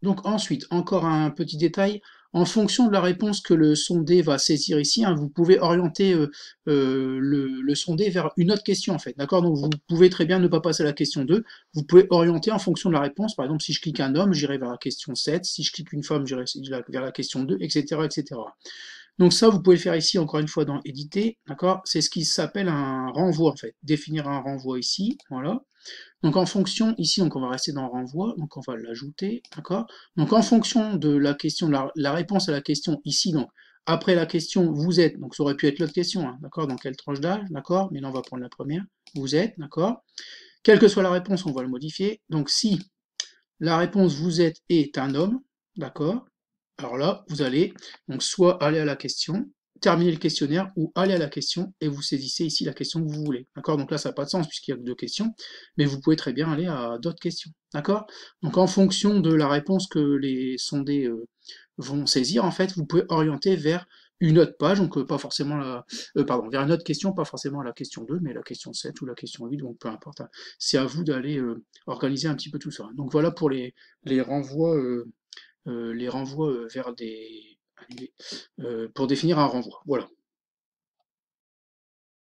Donc ensuite, encore un petit détail, en fonction de la réponse que le sondé va saisir ici, hein, vous pouvez orienter le sondé vers une autre question en fait, d'accord? Donc vous pouvez très bien ne pas passer à la question 2, vous pouvez orienter en fonction de la réponse, par exemple si je clique un homme, j'irai vers la question 7, si je clique une femme, j'irai vers la question 2, etc., etc. Donc ça, vous pouvez le faire ici, encore une fois, dans éditer, d'accord? C'est ce qui s'appelle un renvoi, en fait. Définir un renvoi ici, voilà. Donc en fonction, ici, donc on va rester dans renvoi, donc on va l'ajouter, d'accord? Donc en fonction de la question, la réponse à la question ici, donc après la question, vous êtes, donc ça aurait pu être l'autre question, hein, d'accord? Dans quelle tranche d'âge, d'accord? Mais là, on va prendre la première, vous êtes, d'accord? Quelle que soit la réponse, on va le modifier. Donc si la réponse vous êtes est un homme, d'accord? Alors là, vous allez donc soit aller à la question, terminer le questionnaire, ou aller à la question et vous saisissez ici la question que vous voulez. D'accord? Donc là, ça n'a pas de sens puisqu'il y a que deux questions, mais vous pouvez très bien aller à d'autres questions. D'accord? Donc en fonction de la réponse que les sondés vont saisir, en fait, vous pouvez orienter vers une autre page, donc pas forcément pardon, vers une autre question, pas forcément la question 2, mais la question 7 ou la question 8, donc peu importe. Hein. C'est à vous d'aller organiser un petit peu tout ça. Donc voilà pour les renvois, vers des pour définir un renvoi. Voilà.